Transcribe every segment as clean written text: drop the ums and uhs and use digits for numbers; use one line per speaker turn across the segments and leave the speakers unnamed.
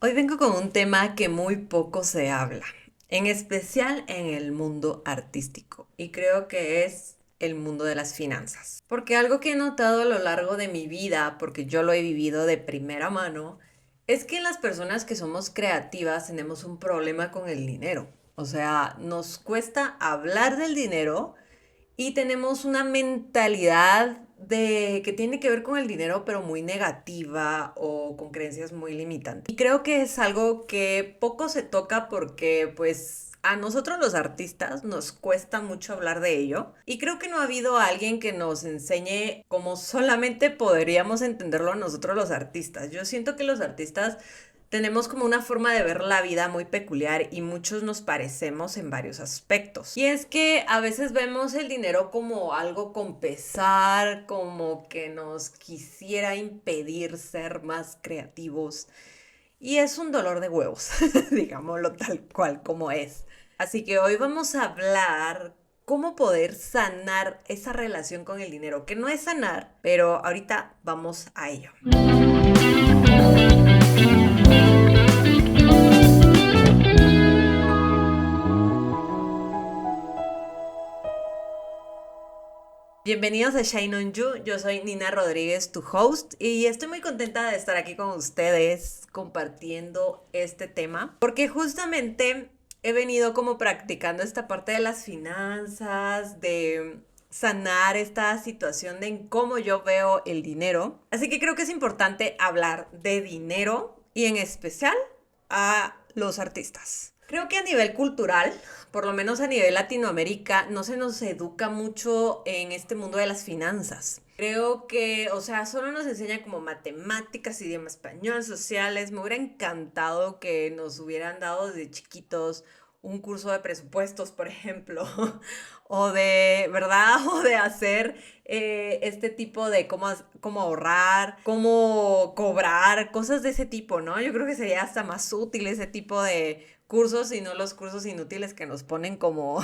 Hoy vengo con un tema que muy poco se habla, en especial en el mundo artístico, y creo que es el mundo de las finanzas. Porque algo que he notado a lo largo de mi vida, porque yo lo he vivido de primera mano, es que las personas que somos creativas tenemos un problema con el dinero. O sea, nos cuesta hablar del dinero y tenemos una mentalidad de que tiene que ver con el dinero, pero muy negativa o con creencias muy limitantes. Y creo que es algo que poco se toca porque pues a nosotros los artistas nos cuesta mucho hablar de ello. Y creo que no ha habido alguien que nos enseñe cómo solamente podríamos entenderlo nosotros los artistas. Yo siento que los artistas tenemos como una forma de ver la vida muy peculiar y muchos nos parecemos en varios aspectos. Y es que a veces vemos el dinero como algo con pesar, como que nos quisiera impedir ser más creativos. Y es un dolor de huevos, digámoslo tal cual como es. Así que hoy vamos a hablar cómo poder sanar esa relación con el dinero, que no es sanar, pero ahorita vamos a ello. Bienvenidos a Shine on You, yo soy Nina Rodríguez, tu host, y estoy muy contenta de estar aquí con ustedes compartiendo este tema, porque justamente he venido como practicando esta parte de las finanzas, de sanar esta situación de en cómo yo veo el dinero. Así que creo que es importante hablar de dinero y en especial a los artistas. Creo que a nivel cultural, por lo menos a nivel Latinoamérica, no se nos educa mucho en este mundo de las finanzas. Creo que, o sea, solo nos enseñan como matemáticas, idioma español, sociales. Me hubiera encantado que nos hubieran dado desde chiquitos un curso de presupuestos, por ejemplo, o de, ¿verdad? O de hacer este tipo de cómo ahorrar, cómo cobrar, cosas de ese tipo, ¿no? Yo creo que sería hasta más útil ese tipo de cursos y no los cursos inútiles que nos ponen como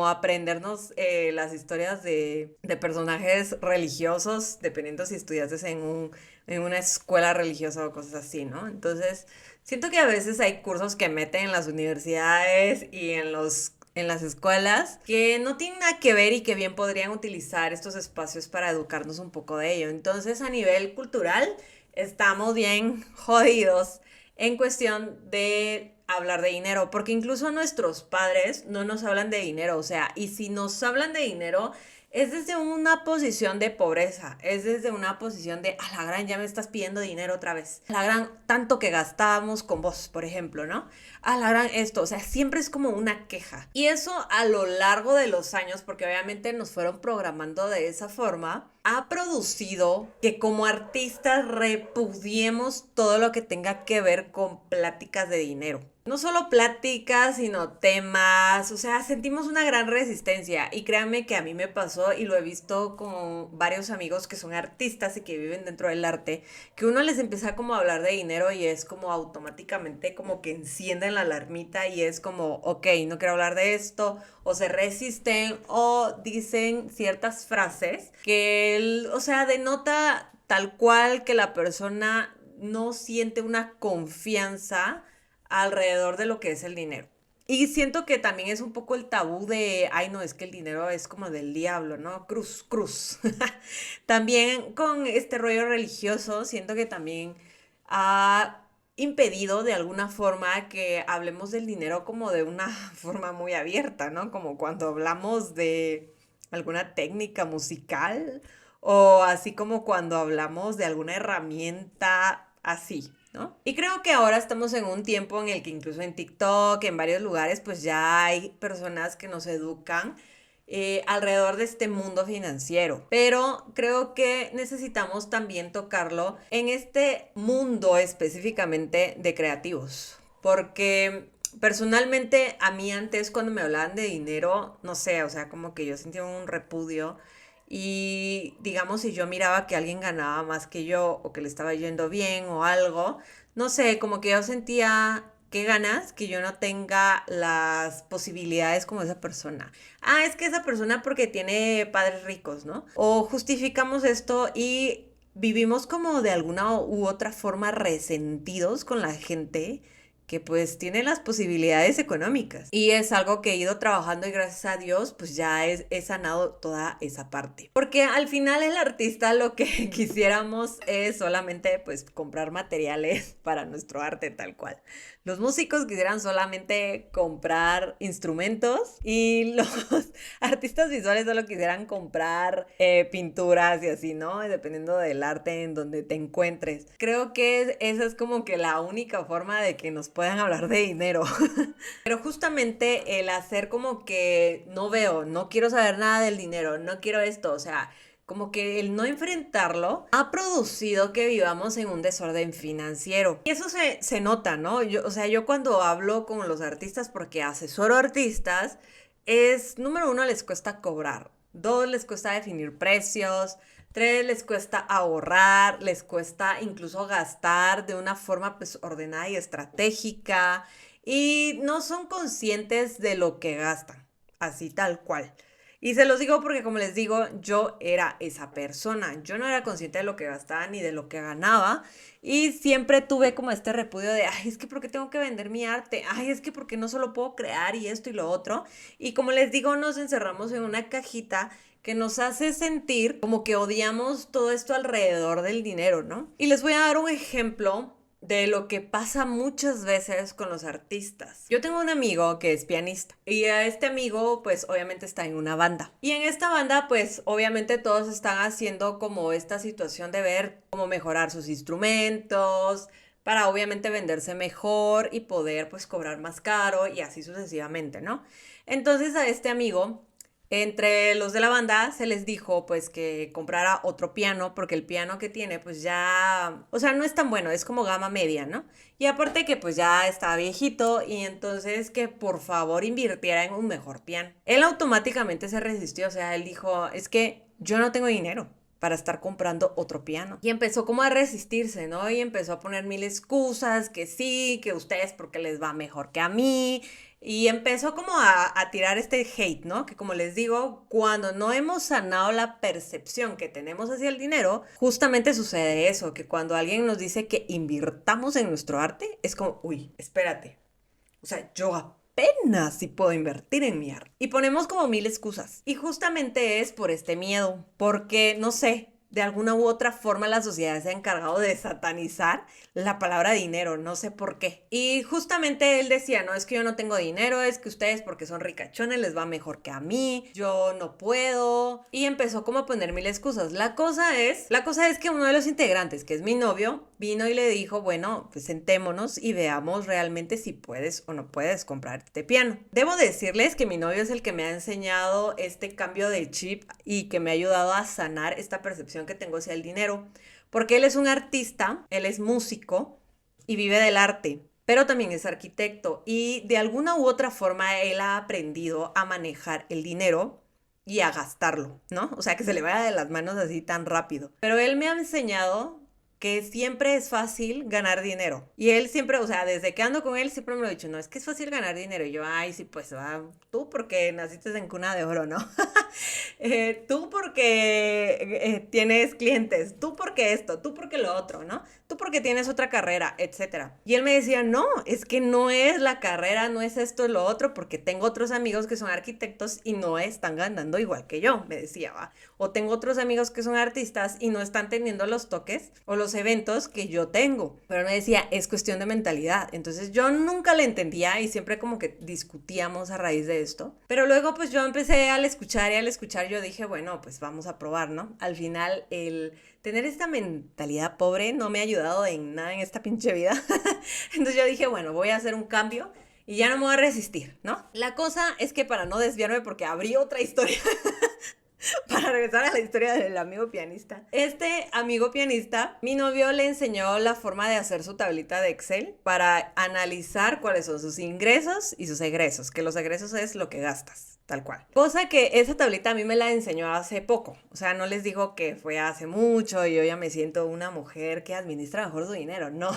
aprendernos las historias de personajes religiosos, dependiendo si estudiaste en una escuela religiosa o cosas así, ¿no? Entonces, siento que a veces hay cursos que meten en las universidades y en las escuelas que no tienen nada que ver y que bien podrían utilizar estos espacios para educarnos un poco de ello. Entonces, a nivel cultural, estamos bien jodidos en cuestión de hablar de dinero, porque incluso nuestros padres no nos hablan de dinero, o sea, y si nos hablan de dinero, es desde una posición de pobreza, es desde una posición de, a la gran, ya me estás pidiendo dinero otra vez, a la gran, tanto que gastábamos con vos, por ejemplo, ¿no? A la gran esto, o sea, siempre es como una queja. Y eso a lo largo de los años, porque obviamente nos fueron programando de esa forma, ha producido que como artistas repudiemos todo lo que tenga que ver con pláticas de dinero. No solo pláticas, sino temas, o sea, sentimos una gran resistencia y créanme que a mí me pasó y lo he visto con varios amigos que son artistas y que viven dentro del arte, que uno les empieza como a hablar de dinero y es como automáticamente como que encienden la alarmita y es como, ok, no quiero hablar de esto, o se resisten o dicen ciertas frases que, o sea, denota tal cual que la persona no siente una confianza alrededor de lo que es el dinero. Y siento que también es un poco el tabú de, ay no, es que el dinero es como del diablo, ¿no? Cruz, cruz. También con este rollo religioso, siento que también ha impedido de alguna forma que hablemos del dinero como de una forma muy abierta, ¿no? Como cuando hablamos de alguna técnica musical o así como cuando hablamos de alguna herramienta así, ¿no? Y creo que ahora estamos en un tiempo en el que incluso en TikTok, en varios lugares, pues ya hay personas que nos educan alrededor de este mundo financiero. Pero creo que necesitamos también tocarlo en este mundo específicamente de creativos. Porque personalmente a mí antes cuando me hablaban de dinero, no sé, o sea, como que yo sentía un repudio. Y digamos, si yo miraba que alguien ganaba más que yo o que le estaba yendo bien o algo, no sé, como que yo sentía qué ganas que yo no tenga las posibilidades como esa persona. Ah, es que esa persona porque tiene padres ricos, ¿no? O justificamos esto y vivimos como de alguna u otra forma resentidos con la gente que pues tiene las posibilidades económicas. Y es algo que he ido trabajando y gracias a Dios pues ya he sanado toda esa parte. Porque al final el artista lo que quisiéramos es solamente pues comprar materiales para nuestro arte tal cual. Los músicos quisieran solamente comprar instrumentos y los artistas visuales solo quisieran comprar pinturas y así, ¿no? Dependiendo del arte en donde te encuentres. Creo que esa es como que la única forma de que nos puedan hablar de dinero. Pero justamente el hacer como que no veo, no quiero saber nada del dinero, no quiero esto, o sea, como que el no enfrentarlo ha producido que vivamos en un desorden financiero. Y eso se nota, ¿no? O sea, yo cuando hablo con los artistas, porque asesoro artistas, número uno, les cuesta cobrar. Dos, les cuesta definir precios. Tres, les cuesta ahorrar, les cuesta incluso gastar de una forma pues ordenada y estratégica. Y no son conscientes de lo que gastan, así tal cual. Y se los digo porque, como les digo, yo era esa persona. Yo no era consciente de lo que gastaba ni de lo que ganaba. Y siempre tuve como este repudio de, ay, es que ¿por qué tengo que vender mi arte? Ay, es que porque no solo puedo crear y esto y lo otro. Y como les digo, nos encerramos en una cajita que nos hace sentir como que odiamos todo esto alrededor del dinero, ¿no? Y les voy a dar un ejemplo de lo que pasa muchas veces con los artistas. Yo tengo un amigo que es pianista y a este amigo pues obviamente está en una banda. Y en esta banda pues obviamente todos están haciendo como esta situación de ver cómo mejorar sus instrumentos para obviamente venderse mejor y poder pues cobrar más caro y así sucesivamente, ¿no? Entonces a este amigo, entre los de la banda se les dijo pues que comprara otro piano porque el piano que tiene pues ya, o sea, no es tan bueno, es como gama media, ¿no? Y aparte que pues ya estaba viejito y entonces que por favor invirtiera en un mejor piano. Él automáticamente se resistió, o sea, él dijo, es que yo no tengo dinero para estar comprando otro piano. Y empezó como a resistirse, ¿no? Y empezó a poner mil excusas, que sí, que ustedes porque les va mejor que a mí. Y empezó como a tirar este hate, ¿no? Que como les digo, cuando no hemos sanado la percepción que tenemos hacia el dinero, justamente sucede eso, que cuando alguien nos dice que invirtamos en nuestro arte, es como, uy, espérate. O sea, yo apenas si puedo invertir en mi arte. Y ponemos como mil excusas. Y justamente es por este miedo, porque, no sé, de alguna u otra forma la sociedad se ha encargado de satanizar la palabra dinero, no sé por qué. Y justamente él decía, no, es que yo no tengo dinero, es que ustedes porque son ricachones les va mejor que a mí, yo no puedo. Y empezó como a poner mil excusas. La cosa es que uno de los integrantes, que es mi novio, vino y le dijo, bueno, pues sentémonos y veamos realmente si puedes o no puedes comprar este piano. Debo decirles que mi novio es el que me ha enseñado este cambio de chip y que me ha ayudado a sanar esta percepción que tengo hacia el dinero, porque él es un artista, él es músico y vive del arte, pero también es arquitecto y de alguna u otra forma él ha aprendido a manejar el dinero y a gastarlo, ¿no? O sea, que se le vaya de las manos así tan rápido. Pero él me ha enseñado que siempre es fácil ganar dinero. Y él siempre, o sea, desde que ando con él siempre me lo ha dicho, no, es que es fácil ganar dinero. Y yo, ay, sí, pues tú porque naciste en cuna de oro, ¿no? Tú porque tienes clientes, tú porque esto, tú porque lo otro, ¿no? Tú porque tienes otra carrera, etcétera. Y él me decía, no, es que no es la carrera, no es esto, lo otro, porque tengo otros amigos que son arquitectos y no están ganando igual que yo, me decía, va. O tengo otros amigos que son artistas y no están teniendo los toques o los eventos que yo tengo. Pero me decía, es cuestión de mentalidad. Entonces yo nunca le entendía y siempre como que discutíamos a raíz de esto. Pero luego pues yo empecé al escuchar y al escuchar yo dije, bueno, pues vamos a probar, ¿no? Al final el tener esta mentalidad pobre no me ha ayudado en nada en esta pinche vida. Entonces yo dije, bueno, voy a hacer un cambio y ya no me voy a resistir, ¿no? La cosa es que para no desviarme porque abrí otra historia para regresar a la historia del amigo pianista. Este amigo pianista, mi novio le enseñó la forma de hacer su tablita de Excel para analizar cuáles son sus ingresos y sus egresos, que los egresos es lo que gastas, tal cual. Cosa que esa tablita a mí me la enseñó hace poco, o sea, no les digo que fue hace mucho y yo ya me siento una mujer que administra mejor su dinero, no,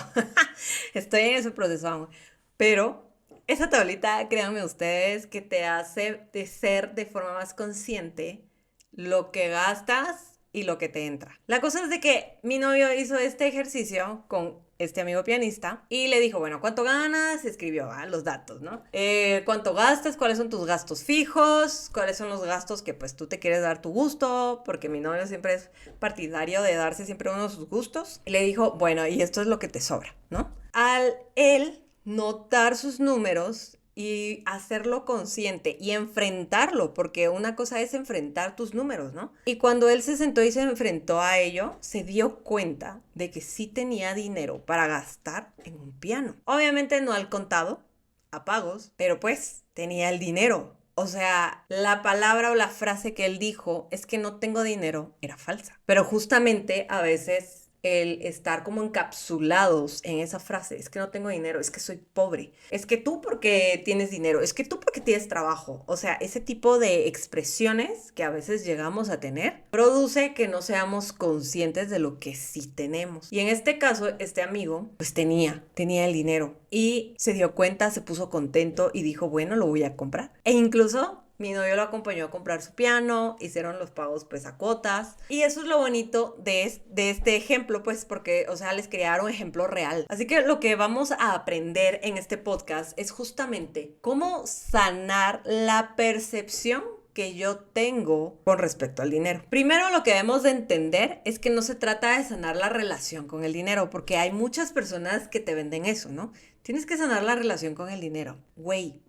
estoy en ese proceso aún, pero esa tablita, créanme ustedes, que te hace de ser de forma más consciente lo que gastas y lo que te entra. La cosa es de que mi novio hizo este ejercicio con este amigo pianista y le dijo, bueno, ¿cuánto ganas? Escribió los datos, ¿no? ¿Cuánto gastas? ¿Cuáles son tus gastos fijos? ¿Cuáles son los gastos que pues tú te quieres dar tu gusto? Porque mi novio siempre es partidario de darse siempre uno de sus gustos. Y le dijo, bueno, y esto es lo que te sobra, ¿no? Al él notar sus números y hacerlo consciente y enfrentarlo, porque una cosa es enfrentar tus números, ¿no? Y cuando él se sentó y se enfrentó a ello, se dio cuenta de que sí tenía dinero para gastar en un piano. Obviamente no al contado, a pagos, pero pues tenía el dinero. O sea, la palabra o la frase que él dijo es que no tengo dinero era falsa. Pero justamente a veces el estar como encapsulados en esa frase, es que no tengo dinero, es que soy pobre, es que tú porque tienes dinero, es que tú porque tienes trabajo, o sea, ese tipo de expresiones que a veces llegamos a tener, produce que no seamos conscientes de lo que sí tenemos. Y en este caso, este amigo, pues tenía el dinero y se dio cuenta, se puso contento y dijo, bueno, lo voy a comprar. E incluso mi novio lo acompañó a comprar su piano, hicieron los pagos pues a cuotas. Y eso es lo bonito de este ejemplo, pues porque, o sea, les quería dar un ejemplo real. Así que lo que vamos a aprender en este podcast es justamente cómo sanar la percepción que yo tengo con respecto al dinero. Primero, lo que debemos de entender es que no se trata de sanar la relación con el dinero, porque hay muchas personas que te venden eso, ¿no? Tienes que sanar la relación con el dinero. Güey,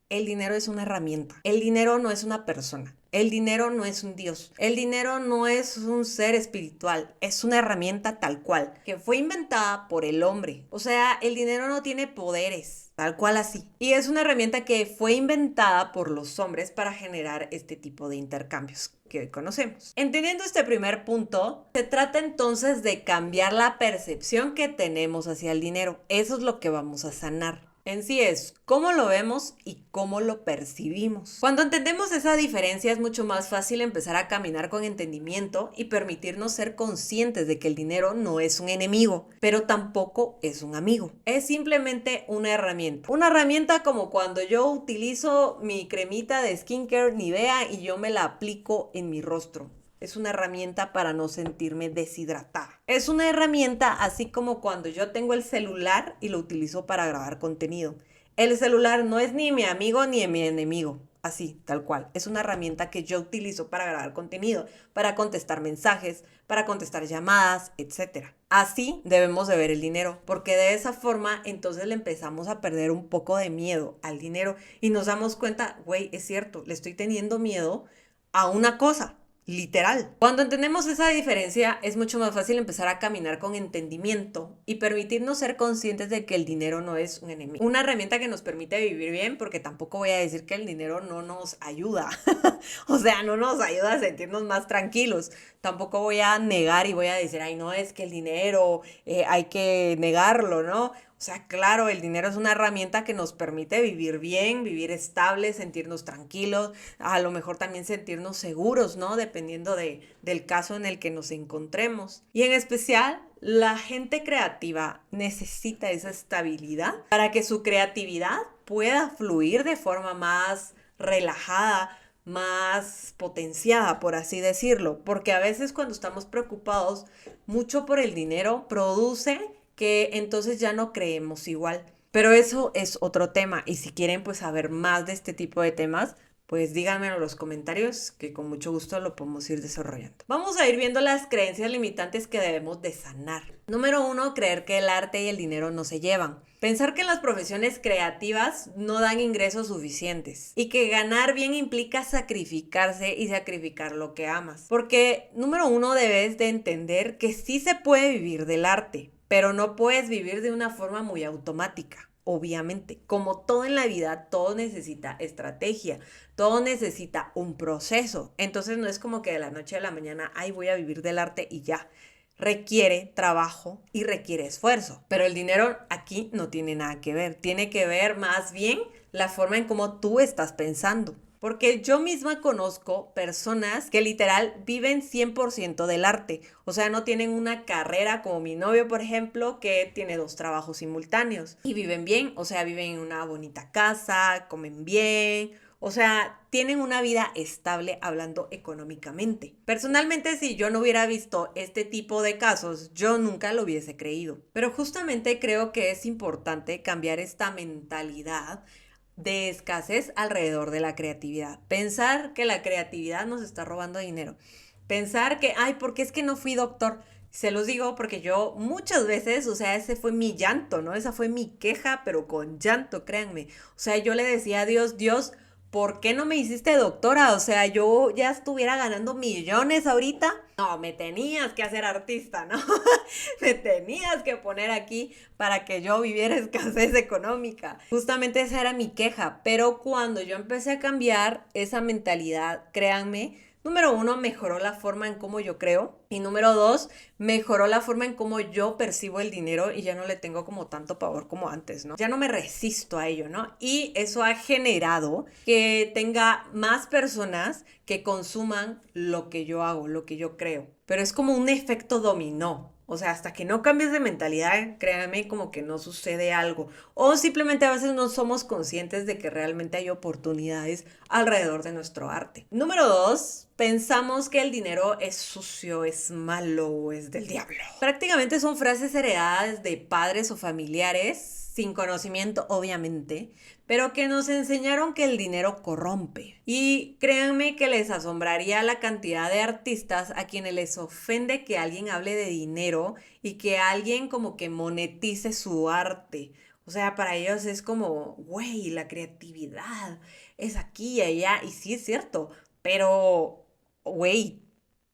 el dinero es una herramienta. El dinero no es una persona. El dinero no es un Dios. El dinero no es un ser espiritual. Es una herramienta tal cual, que fue inventada por el hombre. O sea, el dinero no tiene poderes, tal cual así. Y es una herramienta que fue inventada por los hombres para generar este tipo de intercambios que hoy conocemos. Entendiendo este primer punto, se trata entonces de cambiar la percepción que tenemos hacia el dinero. Eso es lo que vamos a sanar. En sí es cómo lo vemos y cómo lo percibimos. Cuando entendemos esa diferencia es mucho más fácil empezar a caminar con entendimiento y permitirnos ser conscientes de que el dinero no es un enemigo, pero tampoco es un amigo. Es simplemente una herramienta. Una herramienta como cuando yo utilizo mi cremita de skincare Nivea y yo me la aplico en mi rostro. Es una herramienta para no sentirme deshidratada. Es una herramienta así como cuando yo tengo el celular y lo utilizo para grabar contenido. El celular no es ni mi amigo ni mi enemigo. Así, tal cual. Es una herramienta que yo utilizo para grabar contenido, para contestar mensajes, para contestar llamadas, etc. Así debemos de ver el dinero, porque de esa forma entonces le empezamos a perder un poco de miedo al dinero y nos damos cuenta, güey, es cierto, le estoy teniendo miedo a una cosa. Literal. Cuando entendemos esa diferencia, es mucho más fácil empezar a caminar con entendimiento y permitirnos ser conscientes de que el dinero no es un enemigo. Una herramienta que nos permite vivir bien, porque tampoco voy a decir que el dinero no nos ayuda. O sea, no nos ayuda a sentirnos más tranquilos. Tampoco voy a negar y voy a decir, ay, no, es que el dinero hay que negarlo, ¿no? O sea, claro, el dinero es una herramienta que nos permite vivir bien, vivir estable, sentirnos tranquilos, a lo mejor también sentirnos seguros, ¿no? Dependiendo del caso en el que nos encontremos. Y en especial, la gente creativa necesita esa estabilidad para que su creatividad pueda fluir de forma más relajada, más potenciada, por así decirlo. Porque a veces cuando estamos preocupados mucho por el dinero, produce que entonces ya no creemos igual. Pero eso es otro tema y si quieren pues saber más de este tipo de temas, pues díganmelo en los comentarios que con mucho gusto lo podemos ir desarrollando. Vamos a ir viendo las creencias limitantes que debemos de sanar. Número 1, creer que el arte y el dinero no se llevan. Pensar que las profesiones creativas no dan ingresos suficientes y que ganar bien implica sacrificarse y sacrificar lo que amas. Porque número 1, debes de entender que sí se puede vivir del arte, pero no puedes vivir de una forma muy automática. Obviamente, como todo en la vida, todo necesita estrategia, todo necesita un proceso. Entonces no es como que de la noche a la mañana, ay, voy a vivir del arte y ya. Requiere trabajo y requiere esfuerzo. Pero el dinero aquí no tiene nada que ver. Tiene que ver más bien la forma en cómo tú estás pensando. Porque yo misma conozco personas que literal viven 100% del arte. O sea, no tienen una carrera como mi novio, por ejemplo, que tiene 2 trabajos simultáneos. Y viven bien, o sea, viven en una bonita casa, comen bien. O sea, tienen una vida estable hablando económicamente. Personalmente, si yo no hubiera visto este tipo de casos, yo nunca lo hubiese creído. Pero justamente creo que es importante cambiar esta mentalidad de escasez alrededor de la creatividad. Pensar que la creatividad nos está robando dinero. Pensar que, ay, ¿por qué es que no fui doctor? Se los digo porque yo muchas veces, o sea, ese fue mi llanto, ¿no? Esa fue mi queja, pero con llanto, créanme. O sea, yo le decía a Dios, Dios, ¿por qué no me hiciste doctora? O sea, yo ya estuviera ganando millones ahorita. No, me tenías que hacer artista, ¿no? Me tenías que poner aquí para que yo viviera escasez económica. Justamente esa era mi queja, pero cuando yo empecé a cambiar esa mentalidad, créanme, número uno, mejoró la forma en cómo yo creo. Y número dos, mejoró la forma en cómo yo percibo el dinero y ya no le tengo como tanto pavor como antes, ¿no? Ya no me resisto a ello, ¿no? Y eso ha generado que tenga más personas que consuman lo que yo hago, lo que yo creo. Pero es como un efecto dominó. O sea, hasta que no cambies de mentalidad, créanme, como que no sucede algo. O simplemente a veces no somos conscientes de que realmente hay oportunidades alrededor de nuestro arte. Número dos, pensamos que el dinero es sucio, es malo, es del diablo. Prácticamente son frases heredadas de padres o familiares, sin conocimiento obviamente, pero que nos enseñaron que el dinero corrompe. Y créanme que les asombraría la cantidad de artistas a quienes les ofende que alguien hable de dinero y que alguien como que monetice su arte. O sea, para ellos es como, güey, la creatividad es aquí y allá. Y sí es cierto, pero, güey,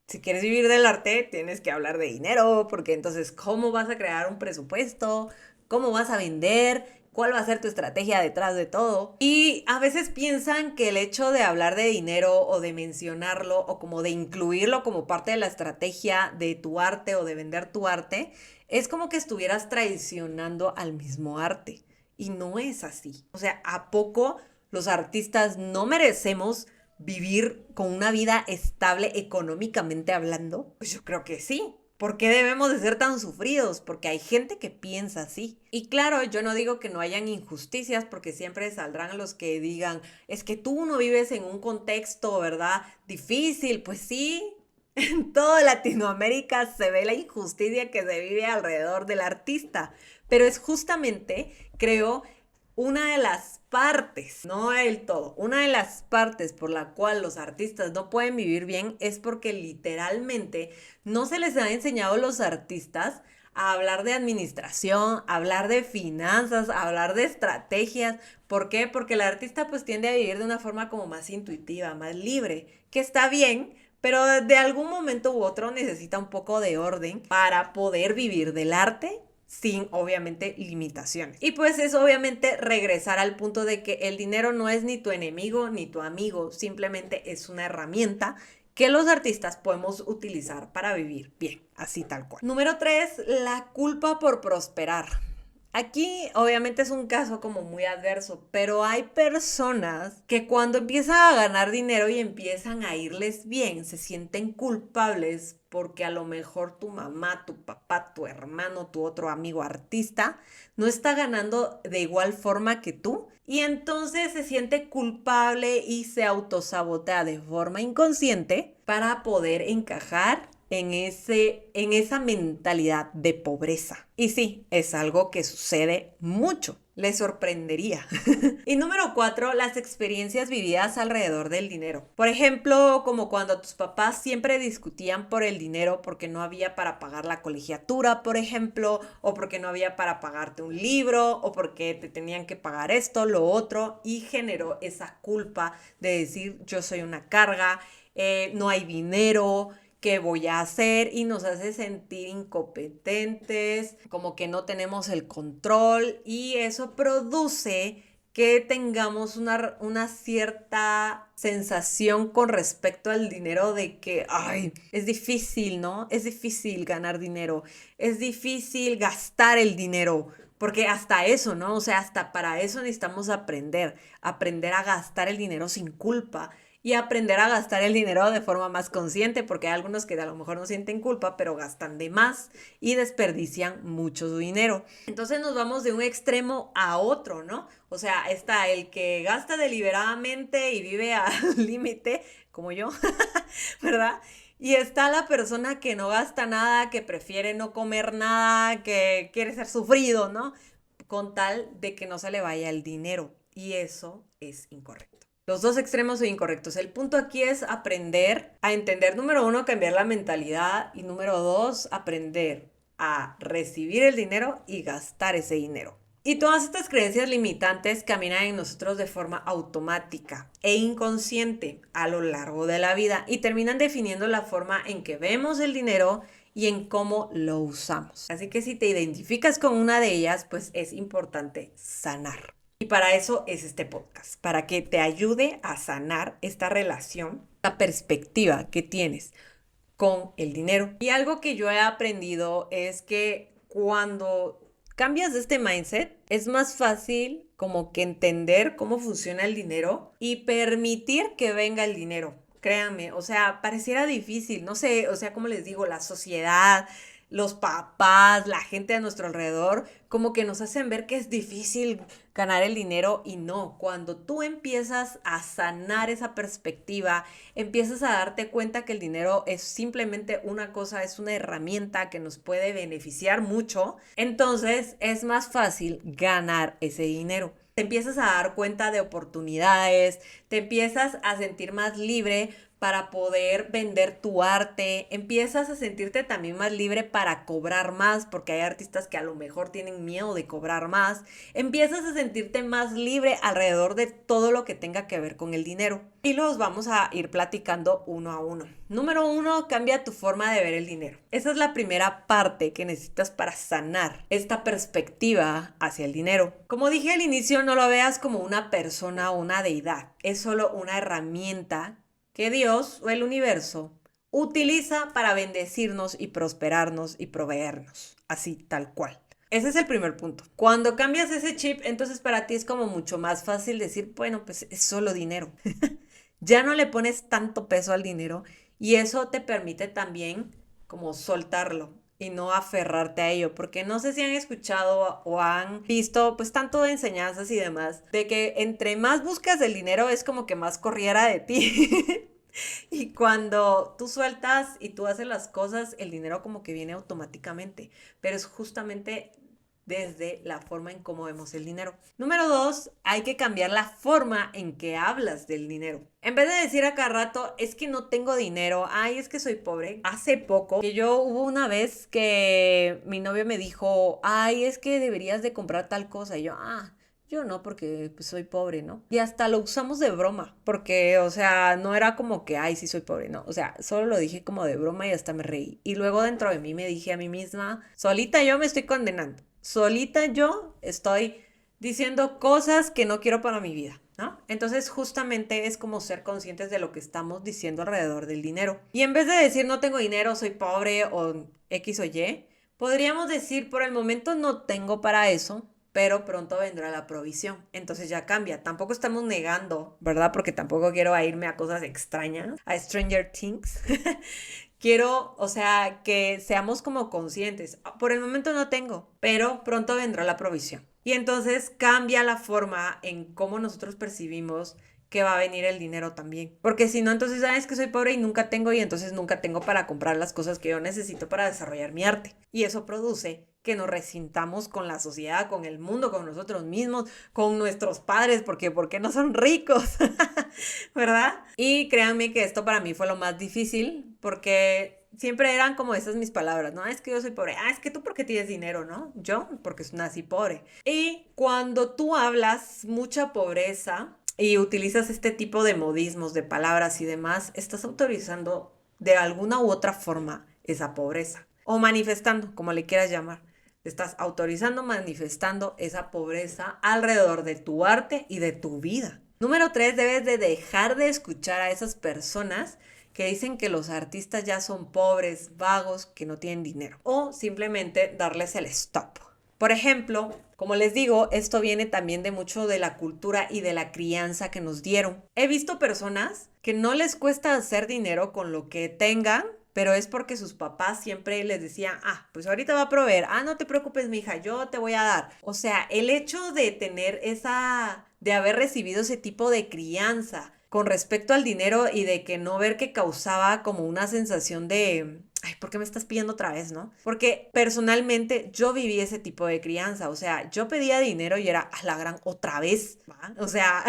si quieres vivir del arte, tienes que hablar de dinero, porque entonces, ¿cómo vas a crear un presupuesto? ¿Cómo vas a vender? ¿Cuál va a ser tu estrategia detrás de todo? Y a veces piensan que el hecho de hablar de dinero o de mencionarlo o como de incluirlo como parte de la estrategia de tu arte o de vender tu arte, es como que estuvieras traicionando al mismo arte. Y no es así. O sea, ¿a poco los artistas no merecemos vivir con una vida estable económicamente hablando? Pues yo creo que sí. ¿Por qué debemos de ser tan sufridos? Porque hay gente que piensa así. Y claro, yo no digo que no hayan injusticias, porque siempre saldrán los que digan, es que tú no vives en un contexto, ¿verdad? Difícil. Pues sí, en toda Latinoamérica se ve la injusticia que se vive alrededor del artista. Pero es justamente, creo, una de las partes, no el todo, una de las partes por la cual los artistas no pueden vivir bien es porque literalmente no se les ha enseñado a los artistas a hablar de administración, a hablar de finanzas, a hablar de estrategias. ¿Por qué? Porque el artista pues tiende a vivir de una forma como más intuitiva, más libre, que está bien, pero de algún momento u otro necesita un poco de orden para poder vivir del arte sin obviamente limitaciones. Y pues es obviamente regresar al punto de que el dinero no es ni tu enemigo ni tu amigo, simplemente es una herramienta que los artistas podemos utilizar para vivir bien, así tal cual. Número 3, la culpa por prosperar. Aquí obviamente es un caso como muy adverso, pero hay personas que cuando empiezan a ganar dinero y empiezan a irles bien, se sienten culpables porque a lo mejor tu mamá, tu papá, tu hermano, tu otro amigo artista no está ganando de igual forma que tú. Y entonces se siente culpable y se autosabotea de forma inconsciente para poder encajar en esa mentalidad de pobreza. Y sí, es algo que sucede mucho. Les sorprendería. Y número 4, las experiencias vividas alrededor del dinero. Por ejemplo, como cuando tus papás siempre discutían por el dinero porque no había para pagar la colegiatura, por ejemplo, o porque no había para pagarte un libro, o porque te tenían que pagar esto, lo otro, y generó esa culpa de decir yo soy una carga, no hay dinero, ¿qué voy a hacer? Y nos hace sentir incompetentes, como que no tenemos el control, y eso produce que tengamos una cierta sensación con respecto al dinero de que, ay, es difícil, ¿no? Es difícil ganar dinero, es difícil gastar el dinero. Porque hasta eso, ¿no? O sea, hasta para eso necesitamos aprender a gastar el dinero sin culpa y aprender a gastar el dinero de forma más consciente, porque hay algunos que a lo mejor no sienten culpa, pero gastan de más y desperdician mucho su dinero. Entonces nos vamos de un extremo a otro, ¿no? O sea, está el que gasta deliberadamente y vive al límite, como yo, ¿verdad? Y está la persona que no gasta nada, que prefiere no comer nada, que quiere ser sufrido, ¿no? Con tal de que no se le vaya el dinero. Y eso es incorrecto. Los dos extremos son incorrectos. El punto aquí es aprender a entender, número uno, cambiar la mentalidad y número dos, aprender a recibir el dinero y gastar ese dinero. Y todas estas creencias limitantes caminan en nosotros de forma automática e inconsciente a lo largo de la vida y terminan definiendo la forma en que vemos el dinero y en cómo lo usamos. Así que si te identificas con una de ellas, pues es importante sanar. Y para eso es este podcast, para que te ayude a sanar esta relación, la perspectiva que tienes con el dinero. Y algo que yo he aprendido es que cuando cambias este mindset, es más fácil como que entender cómo funciona el dinero y permitir que venga el dinero. Créanme, o sea, pareciera difícil, no sé, o sea, como les digo, la sociedad, los papás, la gente a nuestro alrededor, como que nos hacen ver que es difícil ganar el dinero y no. Cuando tú empiezas a sanar esa perspectiva, empiezas a darte cuenta que el dinero es simplemente una cosa, es una herramienta que nos puede beneficiar mucho, entonces es más fácil ganar ese dinero. Te empiezas a dar cuenta de oportunidades, te empiezas a sentir más libre para poder vender tu arte, empiezas a sentirte también más libre para cobrar más, porque hay artistas que a lo mejor tienen miedo de cobrar más, empiezas a sentirte más libre alrededor de todo lo que tenga que ver con el dinero. Y los vamos a ir platicando uno a uno. Número uno, cambia tu forma de ver el dinero. Esa es la primera parte que necesitas para sanar esta perspectiva hacia el dinero. Como dije al inicio, no lo veas como una persona o una deidad, es solo una herramienta que Dios o el universo utiliza para bendecirnos y prosperarnos y proveernos, así tal cual. Ese es el primer punto. Cuando cambias ese chip, entonces para ti es como mucho más fácil decir, bueno, pues es solo dinero. Ya no le pones tanto peso al dinero y eso te permite también como soltarlo y no aferrarte a ello, porque no sé si han escuchado o han visto pues tanto de enseñanzas y demás, de que entre más buscas el dinero es como que más corriera de ti. Y cuando tú sueltas y tú haces las cosas, el dinero como que viene automáticamente, pero es justamente desde la forma en cómo vemos el dinero. Número dos, hay que cambiar la forma en que hablas del dinero. En vez de decir a cada rato, es que no tengo dinero, ay, es que soy pobre. Hace poco, que yo hubo una vez que mi novio me dijo, ay, es que deberías de comprar tal cosa. Y yo no, porque pues, soy pobre, ¿no? Y hasta lo usamos de broma, porque, o sea, no era como que, ay, sí soy pobre, no. O sea, solo lo dije como de broma y hasta me reí. Y luego dentro de mí me dije a mí misma, solita yo me estoy condenando. Solita yo estoy diciendo cosas que no quiero para mi vida, ¿no? Entonces justamente es como ser conscientes de lo que estamos diciendo alrededor del dinero. Y en vez de decir no tengo dinero, soy pobre o X o Y, podríamos decir por el momento no tengo para eso, pero pronto vendrá la provisión. Entonces ya cambia. Tampoco estamos negando, ¿verdad? Porque tampoco quiero irme a cosas extrañas, a Stranger Things. Quiero, o sea, que seamos como conscientes. Por el momento no tengo, pero pronto vendrá la provisión. Y entonces cambia la forma en cómo nosotros percibimos que va a venir el dinero también. Porque si no, entonces sabes que soy pobre y nunca tengo y entonces nunca tengo para comprar las cosas que yo necesito para desarrollar mi arte. Y eso produce que nos resintamos con la sociedad, con el mundo, con nosotros mismos, con nuestros padres, porque ¿por qué no son ricos? ¿Verdad? Y créanme que esto para mí fue lo más difícil, porque siempre eran como esas mis palabras, ¿no? Es que yo soy pobre, es que tú porque tienes dinero, ¿no? Yo porque nací pobre. Y cuando tú hablas mucha pobreza y utilizas este tipo de modismos, de palabras y demás, estás autorizando de alguna u otra forma esa pobreza. O manifestando, como le quieras llamar. Estás autorizando, manifestando esa pobreza alrededor de tu arte y de tu vida. Número 3, debes de dejar de escuchar a esas personas que dicen que los artistas ya son pobres, vagos, que no tienen dinero. O simplemente darles el stop. Por ejemplo, como les digo, esto viene también de mucho de la cultura y de la crianza que nos dieron. He visto personas que no les cuesta hacer dinero con lo que tengan, pero es porque sus papás siempre les decían, pues ahorita va a proveer, no te preocupes, mija, yo te voy a dar. O sea, el hecho de tener de haber recibido ese tipo de crianza con respecto al dinero y de que no ver que causaba como una sensación de, ¿por qué me estás pidiendo otra vez, no? Porque personalmente yo viví ese tipo de crianza, o sea, yo pedía dinero y era a la gran otra vez, ¿va? O sea,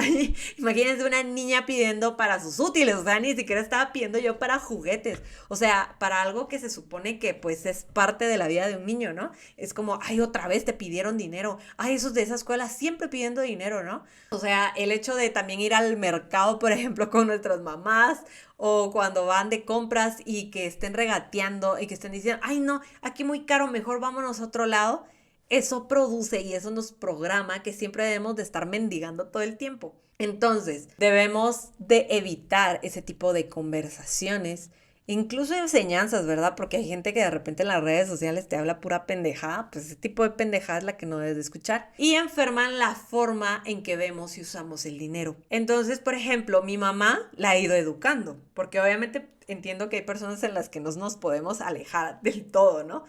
imagínense una niña pidiendo para sus útiles, o sea, ni siquiera estaba pidiendo yo para juguetes, o sea, para algo que se supone que pues es parte de la vida de un niño, ¿no? Es como, otra vez te pidieron dinero, esos de esa escuela siempre pidiendo dinero, ¿no? O sea, el hecho de también ir al mercado, por ejemplo, con nuestras mamás, o cuando van de compras y que estén regateando y que estén diciendo, no, aquí muy caro, mejor vámonos a otro lado. Eso produce y eso nos programa que siempre debemos de estar mendigando todo el tiempo. Entonces, debemos de evitar ese tipo de conversaciones, incluso enseñanzas, ¿verdad? Porque hay gente que de repente en las redes sociales te habla pura pendejada, pues ese tipo de pendejada es la que no debes de escuchar. Y enferman la forma en que vemos y usamos el dinero. Entonces, por ejemplo, mi mamá la ha ido educando, porque obviamente entiendo que hay personas en las que no nos podemos alejar del todo, ¿no?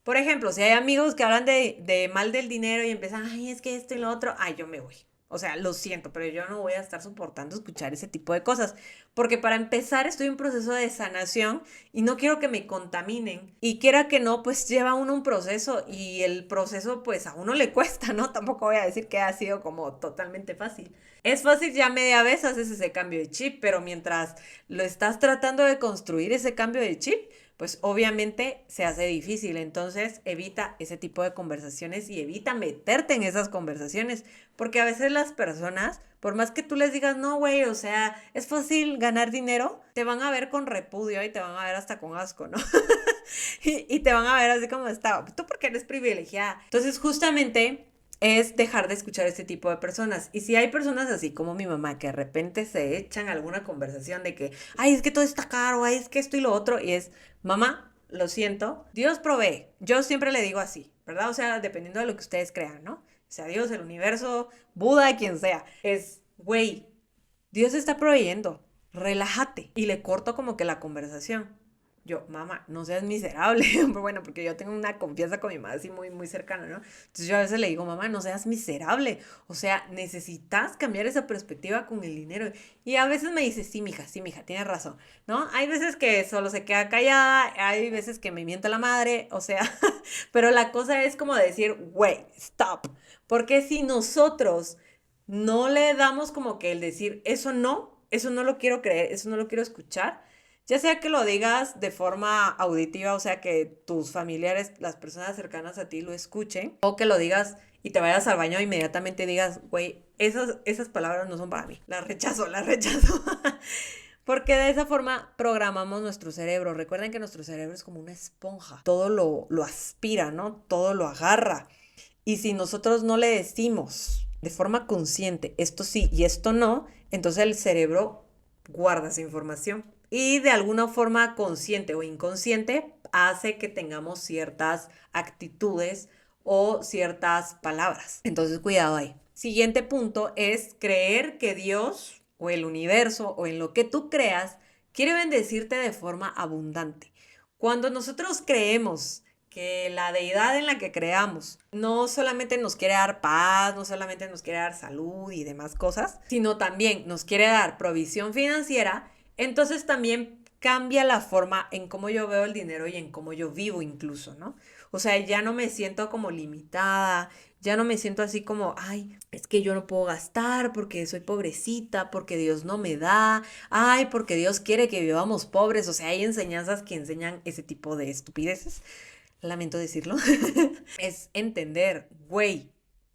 Por ejemplo, si hay amigos que hablan de mal del dinero y empiezan, es que esto y lo otro, yo me voy. O sea, lo siento, pero yo no voy a estar soportando escuchar ese tipo de cosas. Porque para empezar estoy en un proceso de sanación y no quiero que me contaminen. Y quiera que no, pues lleva uno un proceso y el proceso pues a uno le cuesta, ¿no? Tampoco voy a decir que ha sido como totalmente fácil. Es fácil ya media vez haces ese cambio de chip, pero mientras lo estás tratando de construir ese cambio de chip, pues obviamente se hace difícil. Entonces evita ese tipo de conversaciones y evita meterte en esas conversaciones, porque a veces las personas, por más que tú les digas, no, güey, o sea, es fácil ganar dinero, te van a ver con repudio y te van a ver hasta con asco, ¿no? y te van a ver así como está, tú porque eres privilegiada. Entonces justamente es dejar de escuchar este tipo de personas. Y si hay personas así como mi mamá que de repente se echan alguna conversación de que, es que todo está caro, es que esto y lo otro, y es, mamá, lo siento, Dios provee. Yo siempre le digo así, ¿verdad? O sea, dependiendo de lo que ustedes crean, ¿no? O sea, Dios, el universo, Buda, quien sea. Es, güey, Dios está proveyendo, relájate. Y le corto como que la conversación. Yo, mamá, no seas miserable. Bueno, porque yo tengo una confianza con mi madre así muy, muy cercana, ¿no? Entonces yo a veces le digo, mamá, no seas miserable. O sea, necesitas cambiar esa perspectiva con el dinero. Y a veces me dice, sí, mija, tienes razón, ¿no? Hay veces que solo se queda callada, hay veces que me miente la madre, o sea, pero la cosa es como decir, wait, stop. Porque si nosotros no le damos como que el decir, eso no lo quiero creer, eso no lo quiero escuchar, ya sea que lo digas de forma auditiva, o sea, que tus familiares, las personas cercanas a ti lo escuchen, o que lo digas y te vayas al baño e inmediatamente digas, güey, esas palabras no son para mí, las rechazo. Porque de esa forma programamos nuestro cerebro. Recuerden que nuestro cerebro es como una esponja, todo lo aspira, ¿no? Todo lo agarra. Y si nosotros no le decimos de forma consciente esto sí y esto no, entonces el cerebro guarda esa información y de alguna forma consciente o inconsciente hace que tengamos ciertas actitudes o ciertas palabras. Entonces cuidado ahí. Siguiente punto es creer que Dios o el universo o en lo que tú creas quiere bendecirte de forma abundante. Cuando nosotros creemos que la deidad en la que creamos no solamente nos quiere dar paz, no solamente nos quiere dar salud y demás cosas, sino también nos quiere dar provisión financiera, entonces también cambia la forma en cómo yo veo el dinero y en cómo yo vivo incluso, ¿no? O sea, ya no me siento como limitada, ya no me siento así como, es que yo no puedo gastar porque soy pobrecita, porque Dios no me da, porque Dios quiere que vivamos pobres. O sea, hay enseñanzas que enseñan ese tipo de estupideces. Lamento decirlo. Es entender, güey,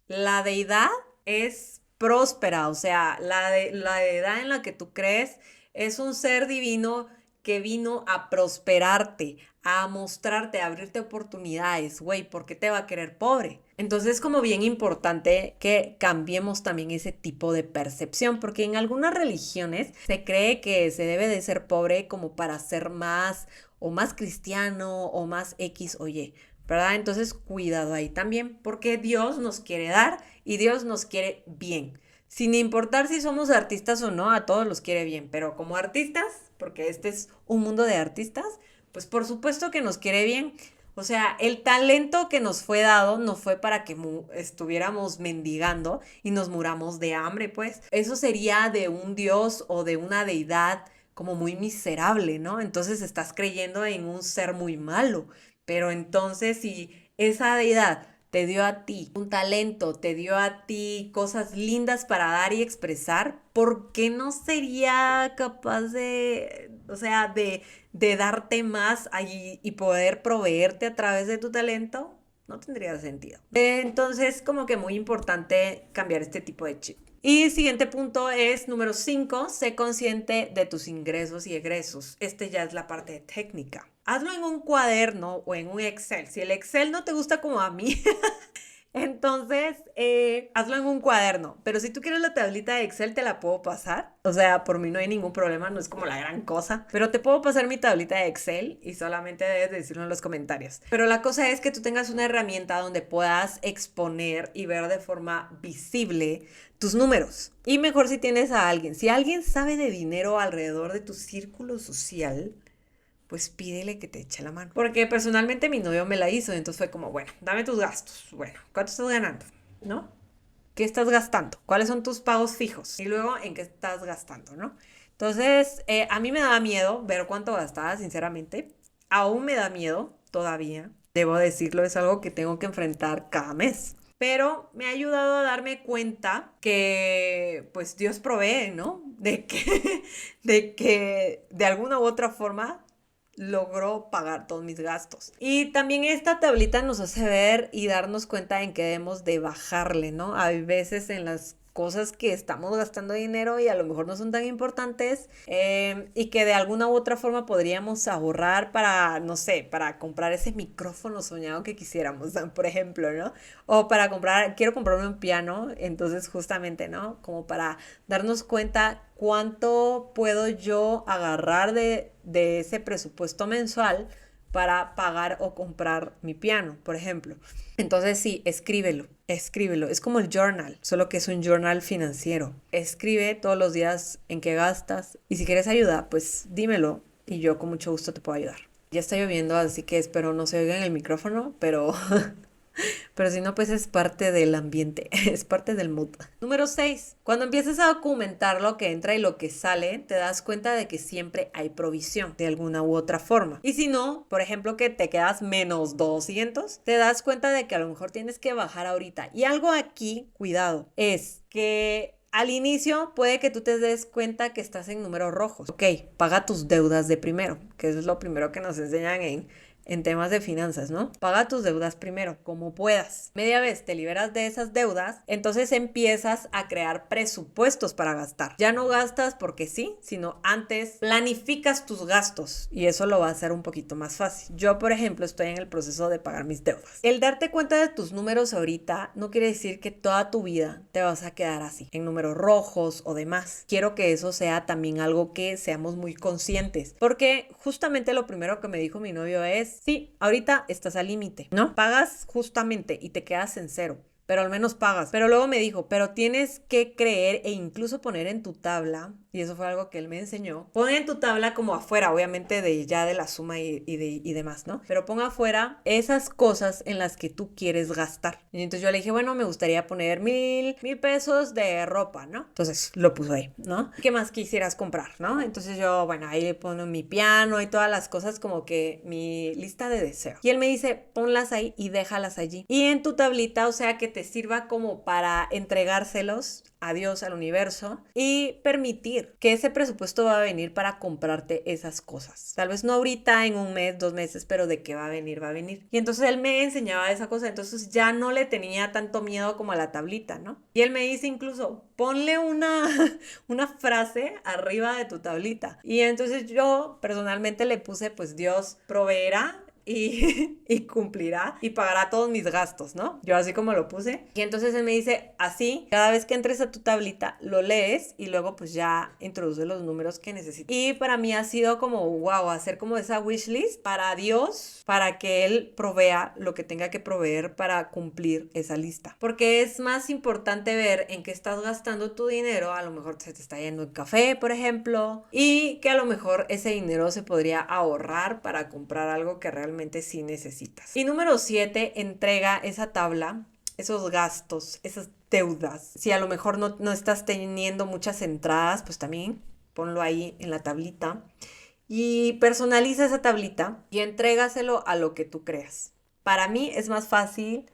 la deidad es próspera, o sea, la deidad en la que tú crees es un ser divino que vino a prosperarte, a mostrarte, a abrirte oportunidades, güey, ¿por qué te va a querer pobre? Entonces es como bien importante que cambiemos también ese tipo de percepción, porque en algunas religiones se cree que se debe de ser pobre como para ser más o más cristiano o más X o Y. ¿verdad? Entonces, cuidado ahí también, porque Dios nos quiere dar y Dios nos quiere bien. Sin importar si somos artistas o no, a todos los quiere bien, pero como artistas, porque este es un mundo de artistas, pues por supuesto que nos quiere bien. O sea, el talento que nos fue dado no fue para que estuviéramos mendigando y nos muramos de hambre, pues. Eso sería de un dios o de una deidad como muy miserable, ¿no? Entonces estás creyendo en un ser muy malo. Pero entonces si esa deidad te dio a ti un talento, te dio a ti cosas lindas para dar y expresar, ¿por qué no sería capaz de, o sea, de darte más ahí y poder proveerte a través de tu talento? No tendría sentido. Entonces, como que muy importante cambiar este tipo de chip. Y siguiente punto es número 5, sé consciente de tus ingresos y egresos. Este ya es la parte técnica. Hazlo en un cuaderno o en un Excel. Si el Excel no te gusta como a mí, entonces hazlo en un cuaderno. Pero si tú quieres la tablita de Excel, te la puedo pasar. O sea, por mí no hay ningún problema, no es como la gran cosa. Pero te puedo pasar mi tablita de Excel y solamente debes decirlo en los comentarios. Pero la cosa es que tú tengas una herramienta donde puedas exponer y ver de forma visible tus números. Y mejor si tienes a alguien. Si alguien sabe de dinero alrededor de tu círculo social, pues pídele que te eche la mano. Porque personalmente mi novio me la hizo, entonces fue como, bueno, dame tus gastos. Bueno, ¿cuánto estás ganando? ¿No? ¿Qué estás gastando? ¿Cuáles son tus pagos fijos? Y luego, ¿en qué estás gastando? ¿No? Entonces, a mí me daba miedo ver cuánto gastaba, sinceramente. Aún me da miedo, todavía. Debo decirlo, es algo que tengo que enfrentar cada mes. Pero me ha ayudado a darme cuenta que, pues, Dios provee, ¿no? De que de alguna u otra forma logró pagar todos mis gastos. Y también esta tablita nos hace ver y darnos cuenta en que debemos de bajarle, ¿no? Hay veces en las cosas que estamos gastando dinero y a lo mejor no son tan importantes y que de alguna u otra forma podríamos ahorrar para, no sé, para comprar ese micrófono soñado que quisiéramos, por ejemplo, ¿no? O para comprar, quiero comprarme un piano, entonces justamente, ¿no? Como para darnos cuenta cuánto puedo yo agarrar de ese presupuesto mensual para pagar o comprar mi piano, por ejemplo. Entonces sí, escríbelo. Es como el journal, solo que es un journal financiero. Escribe todos los días en qué gastas y si quieres ayuda, pues dímelo y yo con mucho gusto te puedo ayudar. Ya está lloviendo, así que espero no se oiga en el micrófono, pero pero si no, pues es parte del ambiente, es parte del mood. Número 6. Cuando empiezas a documentar lo que entra y lo que sale, te das cuenta de que siempre hay provisión de alguna u otra forma. Y si no, por ejemplo, que te quedas menos 200, te das cuenta de que a lo mejor tienes que bajar ahorita. Y algo aquí, cuidado, es que al inicio puede que tú te des cuenta que estás en números rojos. Ok, paga tus deudas de primero, que eso es lo primero que nos enseñan en temas de finanzas, ¿no? Paga tus deudas primero, como puedas. Media vez te liberas de esas deudas, entonces empiezas a crear presupuestos para gastar. Ya no gastas porque sí, sino antes planificas tus gastos y eso lo va a hacer un poquito más fácil. Yo, por ejemplo, estoy en el proceso de pagar mis deudas. El darte cuenta de tus números ahorita no quiere decir que toda tu vida te vas a quedar así, en números rojos o demás. Quiero que eso sea también algo que seamos muy conscientes, porque justamente lo primero que me dijo mi novio es: sí, ahorita estás al límite, ¿no? Pagas justamente y te quedas en cero, pero al menos pagas. Pero luego me dijo, pero tienes que creer e incluso poner en tu tabla, y eso fue algo que él me enseñó, pon en tu tabla como afuera, obviamente de la suma y demás, ¿no? Pero pon afuera esas cosas en las que tú quieres gastar. Y entonces yo le dije, bueno, me gustaría poner 1,000 pesos de ropa, ¿no? Entonces lo puso ahí, ¿no? ¿Qué más quisieras comprar, no? Entonces yo, bueno, ahí le pongo mi piano y todas las cosas como que mi lista de deseos. Y él me dice, ponlas ahí y déjalas allí. Y en tu tablita, o sea, que te sirva como para entregárselos a Dios, al universo, y permitir que ese presupuesto va a venir para comprarte esas cosas. Tal vez no ahorita, en un mes, 2 meses, pero de qué va a venir, va a venir. Y entonces él me enseñaba esa cosa, entonces ya no le tenía tanto miedo como a la tablita, ¿no? Y él me dice incluso, ponle una frase arriba de tu tablita. Y entonces yo personalmente le puse, pues Dios proveerá y cumplirá y pagará todos mis gastos, ¿no? Yo así como lo puse. Y entonces él me dice, así, cada vez que entres a tu tablita, lo lees y luego pues ya introduces los números que necesitas. Y para mí ha sido como, wow, hacer como esa wishlist para Dios, para que Él provea lo que tenga que proveer para cumplir esa lista. Porque es más importante ver en qué estás gastando tu dinero, a lo mejor se te está yendo en café, por ejemplo, y que a lo mejor ese dinero se podría ahorrar para comprar algo que realmente sí necesitas. Y número 7, entrega esa tabla, esos gastos, esas deudas. Si a lo mejor no estás teniendo muchas entradas, pues también ponlo ahí en la tablita y personaliza esa tablita y entrégaselo a lo que tú creas. Para mí es más fácil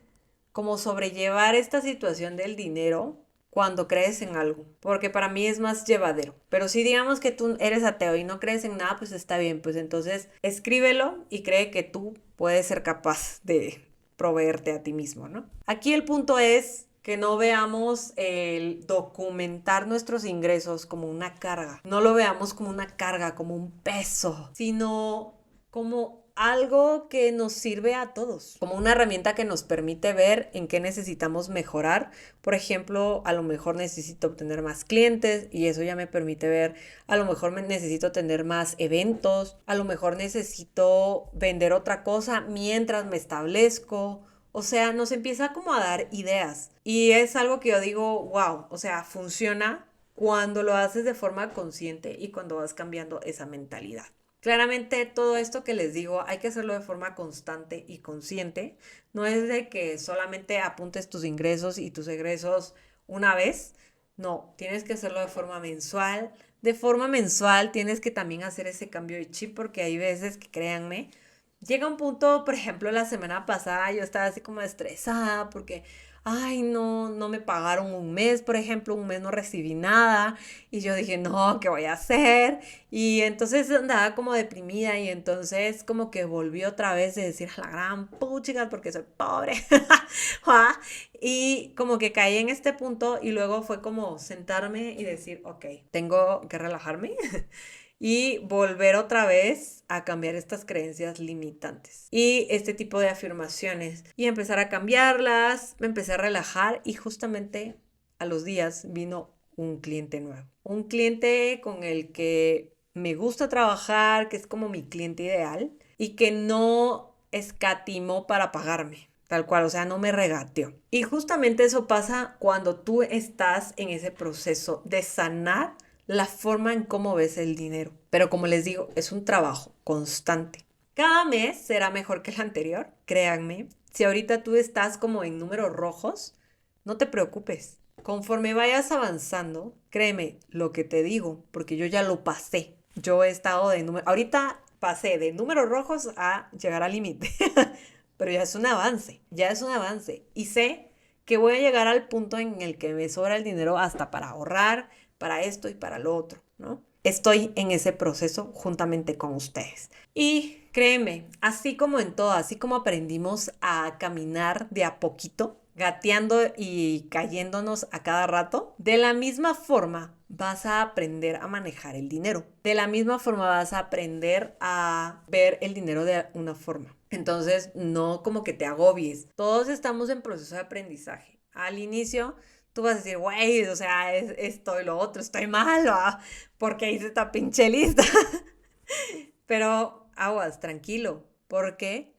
como sobrellevar esta situación del dinero cuando crees en algo, porque para mí es más llevadero. Pero si digamos que tú eres ateo y no crees en nada, pues está bien, pues entonces escríbelo y cree que tú puedes ser capaz de proveerte a ti mismo, ¿no? Aquí el punto es que no veamos el documentar nuestros ingresos como una carga, no lo veamos como una carga, como un peso, sino como algo que nos sirve a todos, como una herramienta que nos permite ver en qué necesitamos mejorar. Por ejemplo, a lo mejor necesito obtener más clientes y eso ya me permite ver, a lo mejor necesito tener más eventos, a lo mejor necesito vender otra cosa mientras me establezco. O sea, nos empieza como a dar ideas y es algo que yo digo, wow, o sea, funciona cuando lo haces de forma consciente y cuando vas cambiando esa mentalidad. Claramente todo esto que les digo hay que hacerlo de forma constante y consciente. No es de que solamente apuntes tus ingresos y tus egresos una vez. No, tienes que hacerlo de forma mensual. De forma mensual tienes que también hacer ese cambio de chip porque hay veces que, créanme, llega un punto, por ejemplo, la semana pasada yo estaba así como estresada porque, ay, no me pagaron un mes, por ejemplo, un mes no recibí nada y yo dije, no, ¿qué voy a hacer? Y entonces andaba como deprimida y entonces como que volví otra vez de decir a la gran puchica porque soy pobre. Y como que caí en este punto y luego fue como sentarme y decir, ok, tengo que relajarme y volver otra vez a cambiar estas creencias limitantes y este tipo de afirmaciones y empezar a cambiarlas. Me empecé a relajar y justamente a los días vino un cliente nuevo, un cliente con el que me gusta trabajar, que es como mi cliente ideal y que no escatimó para pagarme. Tal cual, o sea, no me regateó. Y justamente eso pasa cuando tú estás en ese proceso de sanar la forma en cómo ves el dinero. Pero como les digo, es un trabajo constante. Cada mes será mejor que el anterior, créanme. Si ahorita tú estás como en números rojos, no te preocupes. Conforme vayas avanzando, créeme lo que te digo, porque yo ya lo pasé. Yo he estado de números, ahorita pasé de números rojos a llegar al límite. Pero ya es un avance, ya es un avance. Y sé que voy a llegar al punto en el que me sobra el dinero hasta para ahorrar, para esto y para lo otro, ¿no? Estoy en ese proceso juntamente con ustedes. Y créeme, así como en todo, así como aprendimos a caminar de a poquito, gateando y cayéndonos a cada rato, de la misma forma vas a aprender a manejar el dinero. De la misma forma vas a aprender a ver el dinero de una forma. Entonces, no como que te agobies. Todos estamos en proceso de aprendizaje. Al inicio, tú vas a decir, güey, o sea, esto y lo otro, estoy mal, porque hice esta pinche lista. Pero aguas, tranquilo, porque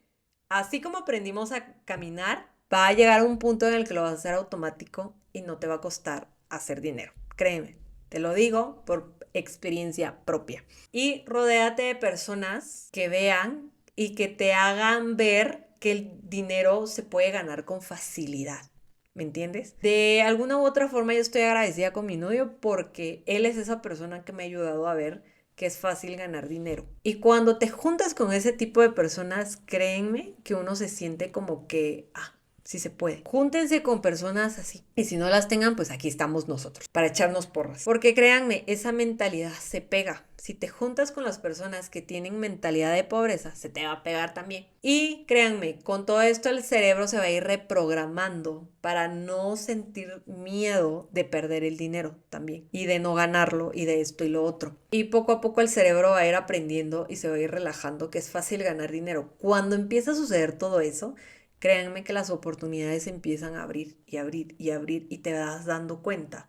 así como aprendimos a caminar, va a llegar un punto en el que lo vas a hacer automático y no te va a costar hacer dinero. Créeme, te lo digo por experiencia propia. Y rodéate de personas que vean y que te hagan ver que el dinero se puede ganar con facilidad. ¿Me entiendes? De alguna u otra forma yo estoy agradecida con mi novio porque él es esa persona que me ha ayudado a ver que es fácil ganar dinero. Y cuando te juntas con ese tipo de personas, créenme que uno se siente como que, sí se puede. Júntense con personas así. Y si no las tengan, pues aquí estamos nosotros para echarnos porras. Porque créanme, esa mentalidad se pega. Si te juntas con las personas que tienen mentalidad de pobreza, se te va a pegar también. Y créanme, con todo esto el cerebro se va a ir reprogramando para no sentir miedo de perder el dinero también. Y de no ganarlo y de esto y lo otro. Y poco a poco el cerebro va a ir aprendiendo y se va a ir relajando que es fácil ganar dinero. Cuando empieza a suceder todo eso, créanme que las oportunidades empiezan a abrir y abrir y abrir y te vas dando cuenta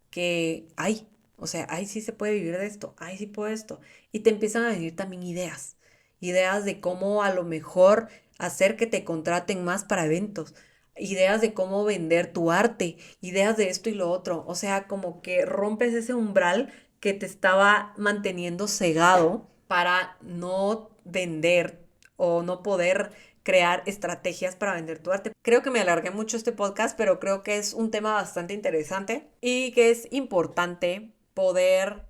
que, ay, o sea, ay, sí se puede vivir de esto, ay, sí puedo esto. Y te empiezan a venir también ideas, ideas de cómo a lo mejor hacer que te contraten más para eventos, ideas de cómo vender tu arte, ideas de esto y lo otro. O sea, como que rompes ese umbral que te estaba manteniendo cegado para no vender o no poder crear estrategias para vender tu arte. Creo que me alargué mucho este podcast, pero creo que es un tema bastante interesante y que es importante poder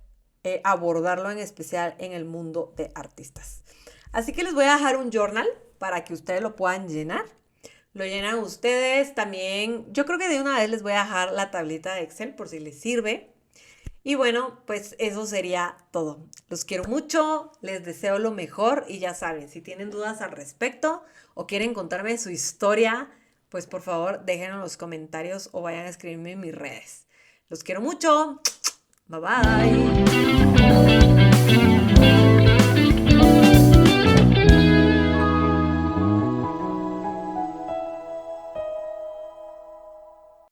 abordarlo en especial en el mundo de artistas. Así que les voy a dejar un journal para que ustedes lo puedan llenar. Lo llenan ustedes también. Yo creo que de una vez les voy a dejar la tablita de Excel por si les sirve. Y bueno, pues eso sería todo. Los quiero mucho, les deseo lo mejor y ya saben, si tienen dudas al respecto o quieren contarme su historia, pues por favor déjenlo en los comentarios o vayan a escribirme en mis redes. Los quiero mucho. Bye bye.